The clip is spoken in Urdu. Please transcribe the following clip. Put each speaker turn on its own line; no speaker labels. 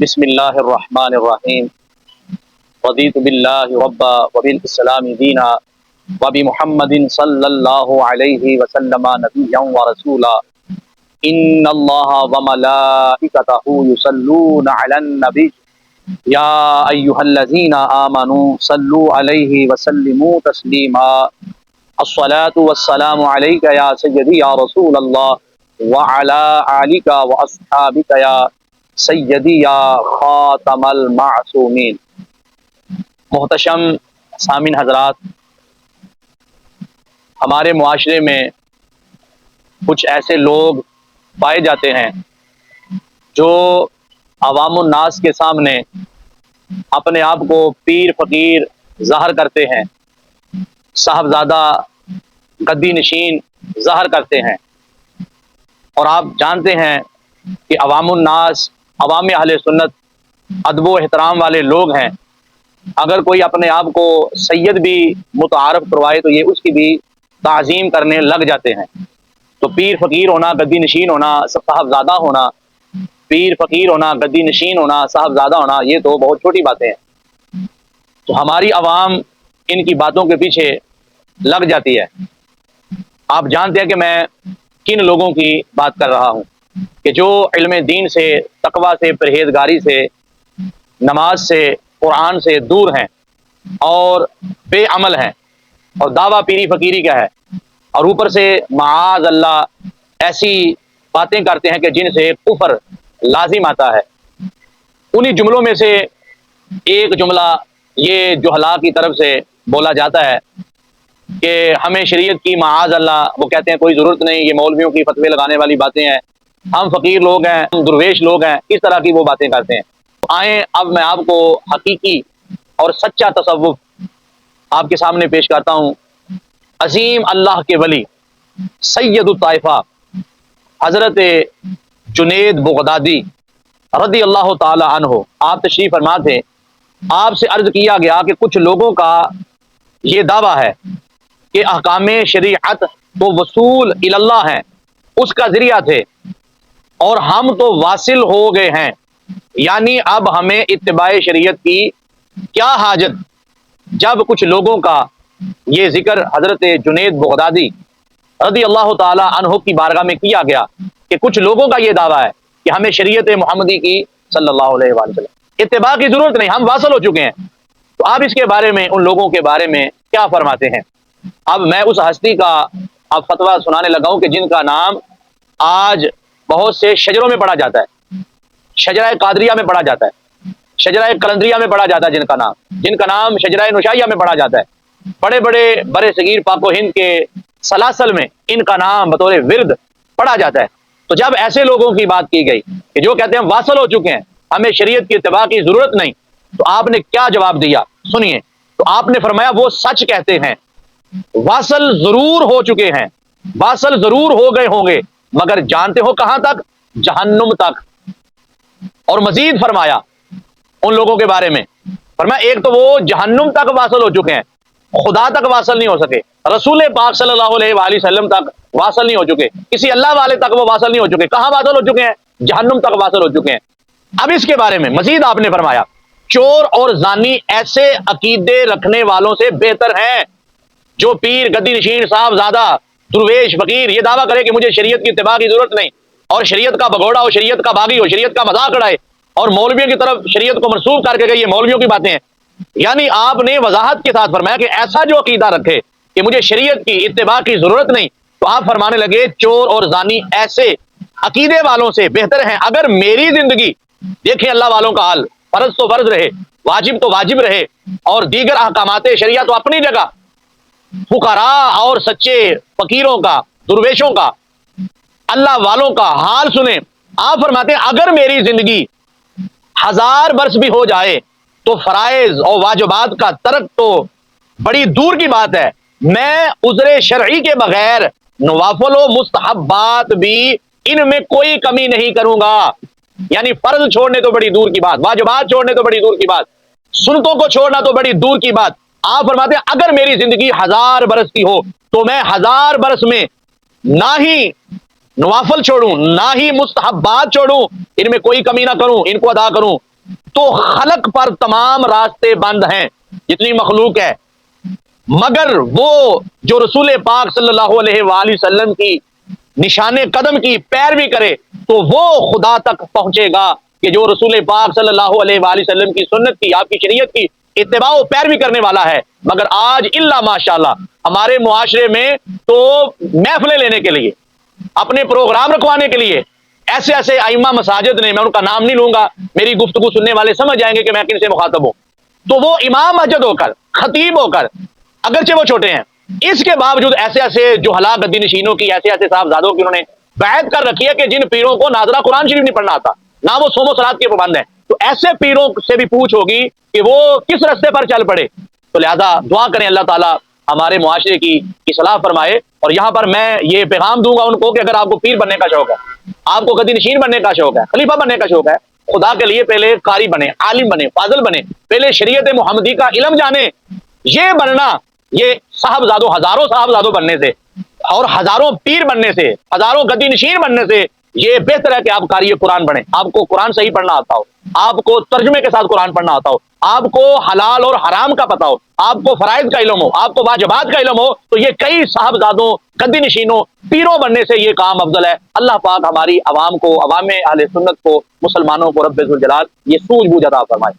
بسم اللہ الرحمن الرحیم رضیت باللہ ربا وبالاسلام دینا وبمحمد صلی اللہ علیہ وسلم نبیا ورسولا ان اللہ وملائکتہ یصلون علی النبی یا ایہا الذین آمنوا صلوا علیہ وسلموا تسلیما الصلاة والسلام علیک یا سیدی یا رسول اللہ وعلی آلک واصحابک یا سیدی یا خاتم المعصومین۔ محتشم سامعین حضرات، ہمارے معاشرے میں کچھ ایسے لوگ پائے جاتے ہیں جو عوام الناس کے سامنے اپنے آپ کو پیر فقیر ظاہر کرتے ہیں، صاحبزادہ گدی نشین ظاہر کرتے ہیں، اور آپ جانتے ہیں کہ عوام الناس، عوام اہل سنت ادب و احترام والے لوگ ہیں۔ اگر کوئی اپنے آپ کو سید بھی متعارف کروائے تو یہ اس کی بھی تعظیم کرنے لگ جاتے ہیں۔ تو پیر فقیر ہونا، گدی نشین ہونا، صاحبزادہ ہونا، پیر فقیر ہونا، گدی نشین ہونا، صاحبزادہ ہونا، یہ تو بہت چھوٹی باتیں ہیں۔ تو ہماری عوام ان کی باتوں کے پیچھے لگ جاتی ہے۔ آپ جانتے ہیں کہ میں کن لوگوں کی بات کر رہا ہوں کہ جو علم دین سے، تقوی سے، پرہیزگاری سے، نماز سے، قرآن سے دور ہیں اور بے عمل ہیں، اور دعویٰ پیری فقیری کا ہے، اور اوپر سے معاذ اللہ ایسی باتیں کرتے ہیں کہ جن سے کفر لازم آتا ہے۔ انہی جملوں میں سے ایک جملہ یہ جہلا کی طرف سے بولا جاتا ہے کہ ہمیں شریعت کی معاذ اللہ، وہ کہتے ہیں کوئی ضرورت نہیں، یہ مولویوں کی فتوے لگانے والی باتیں ہیں، ہم فقیر لوگ ہیں، ہم درویش لوگ ہیں، اس طرح کی وہ باتیں کرتے ہیں۔ آئیں اب میں آپ کو حقیقی اور سچا تصوف آپ کے سامنے پیش کرتا ہوں۔ عظیم اللہ کے ولی سید الطائفہ حضرت جنید بغدادی رضی اللہ تعالی عنہ، آپ تشریف فرما تھے۔ آپ سے عرض کیا گیا کہ کچھ لوگوں کا یہ دعویٰ ہے کہ احکام شریعت تو وصول اللہ ہیں، اس کا ذریعہ تھے، اور ہم تو واصل ہو گئے ہیں، یعنی اب ہمیں اتباع شریعت کی کیا حاجت۔ جب کچھ لوگوں کا یہ ذکر حضرت جنید بغدادی رضی اللہ تعالی عنہ کی بارگاہ میں کیا گیا کہ کچھ لوگوں کا یہ دعویٰ ہے کہ ہمیں شریعت محمدی کی صلی اللہ علیہ وآلہ وسلم اتباع کی ضرورت نہیں، ہم واصل ہو چکے ہیں، تو آپ اس کے بارے میں، ان لوگوں کے بارے میں کیا فرماتے ہیں؟ اب میں اس ہستی کا اب فتویٰ سنانے لگا ہوں کہ جن کا نام آج بہت سے شجروں میں پڑھا جاتا ہے، شجرہ قادریہ میں پڑھا جاتا ہے، شجرہ قلندریہ میں پڑھا جاتا ہے، جن کا نام شجرہ نشائیہ میں پڑھا جاتا ہے، بڑے بڑے برے صغیر پاک و ہند کے سلاسل میں ان کا نام بطور ورد پڑھا جاتا ہے۔ تو جب ایسے لوگوں کی بات کی گئی کہ جو کہتے ہیں واصل ہو چکے ہیں، ہمیں شریعت کی اتباع کی ضرورت نہیں، تو آپ نے کیا جواب دیا سنیے۔ تو آپ نے فرمایا وہ سچ کہتے ہیں، واصل ضرور ہو چکے ہیں، واصل ضرور ہو گئے ہوں گے، مگر جانتے ہو کہاں تک؟ جہنم تک۔ اور مزید فرمایا ان لوگوں کے بارے میں، فرمایا ایک تو وہ جہنم تک واصل ہو چکے ہیں، خدا تک واصل نہیں ہو سکے، رسول پاک صلی اللہ علیہ وآلہ وسلم تک واصل نہیں ہو چکے، کسی اللہ والے تک وہ واصل نہیں ہو چکے، کہاں واصل ہو چکے ہیں؟ جہنم تک واصل ہو چکے ہیں۔ اب اس کے بارے میں مزید آپ نے فرمایا چور اور زانی ایسے عقیدے رکھنے والوں سے بہتر ہیں جو پیر گدی نشین صاحبزادہ درویش فقیر یہ دعویٰ کرے کہ مجھے شریعت کی اتباع کی ضرورت نہیں، اور شریعت کا بگوڑا ہو، شریعت کا باغی ہو، شریعت کا مذاق اڑائے، اور مولویوں کی طرف شریعت کو منسوخ کر کے کہ یہ مولویوں کی باتیں ہیں۔ یعنی آپ نے وضاحت کے ساتھ فرمایا کہ ایسا جو عقیدہ رکھے کہ مجھے شریعت کی اتباع کی ضرورت نہیں، تو آپ فرمانے لگے چور اور زانی ایسے عقیدے والوں سے بہتر ہیں۔ اگر میری زندگی، دیکھیں اللہ والوں کا حال، فرض تو فرض رہے، واجب تو واجب رہے، اور دیگر احکامات شریعت تو اپنی جگہ، فقراء اور سچے فقیروں کا، درویشوں کا، اللہ والوں کا حال سنیں۔ آپ فرماتے ہیں اگر میری زندگی 1000 برس بھی ہو جائے تو فرائض اور واجبات کا ترک تو بڑی دور کی بات ہے، میں عذر شرعی کے بغیر نوافل و مستحبات بھی ان میں کوئی کمی نہیں کروں گا۔ یعنی فرض چھوڑنے تو بڑی دور کی بات، واجبات چھوڑنے تو بڑی دور کی بات، سنتوں کو چھوڑنا تو بڑی دور کی بات۔ آپ فرماتے ہیں اگر میری زندگی 1000 برس کی ہو تو میں 1000 برس میں نہ ہی نوافل چھوڑوں، نہ ہی مستحبات چھوڑوں، ان میں کوئی کمی نہ کروں، ان کو ادا کروں، تو خلق پر تمام راستے بند ہیں، جتنی مخلوق ہے، مگر وہ جو رسول پاک صلی اللہ علیہ وآلہ وسلم کی نشان قدم کی پیروی کرے تو وہ خدا تک پہنچے گا، کہ جو رسول پاک صلی اللہ علیہ وآلہ وسلم کی سنت کی، آپ کی شریعت کی اتباع و پیروی کرنے والا ہے۔ مگر آج الا ماشاءاللہ ہمارے معاشرے میں تو محفلیں لینے کے لیے، اپنے پروگرام رکھوانے کے لیے ایسے ایسے ائمہ مساجد نے، میں ان کا نام نہیں لوں گا، میری گفتگو سننے والے سمجھ جائیں گے کہ میں کن سے مخاطب ہوں، تو وہ امام مسجد ہو کر، خطیب ہو کر، اگرچہ وہ چھوٹے ہیں، اس کے باوجود ایسے ایسے جو ہلاک گدی نشینوں کی، ایسے ایسے صاحبزادوں کی انہوں نے بیعت کر رکھی ہے کہ جن پیروں کو ناظرہ قرآن شریف نہیں پڑھنا آتا، نہ وہ صوم و صلات کے پابند ہیں، تو ایسے پیروں سے بھی پوچھ ہوگی کہ وہ کس رستے پر چل پڑے۔ تو لہذا دعا کریں اللہ تعالیٰ ہمارے معاشرے کی اصلاح فرمائے۔ اور یہاں پر میں یہ پیغام دوں گا ان کو کہ اگر آپ کو پیر بننے کا شوق ہے، آپ کو گدی نشین بننے کا شوق ہے، خلیفہ بننے کا شوق ہے، خدا کے لیے پہلے قاری بنے، عالم بنے، فاضل بنے، پہلے شریعت محمدی کا علم جانے۔ یہ بننا، یہ صاحبزادوں، ہزاروں صاحبزادوں بننے سے اور ہزاروں پیر بننے سے، ہزاروں گدی نشین بننے سے یہ بہتر ہے کہ آپ قاری قرآن بنیں، آپ کو قرآن صحیح پڑھنا آتا ہو، آپ کو ترجمے کے ساتھ قرآن پڑھنا آتا ہو، آپ کو حلال اور حرام کا پتہ ہو، آپ کو فرائض کا علم ہو، آپ کو واجبات کا علم ہو، تو یہ کئی صاحبزادوں، گدی نشینوں، پیروں بننے سے یہ کام افضل ہے۔ اللہ پاک ہماری عوام کو، عوام اہل سنت کو، مسلمانوں کو رب ذوالجلال یہ سوجھ بوجھ عطا فرمائے۔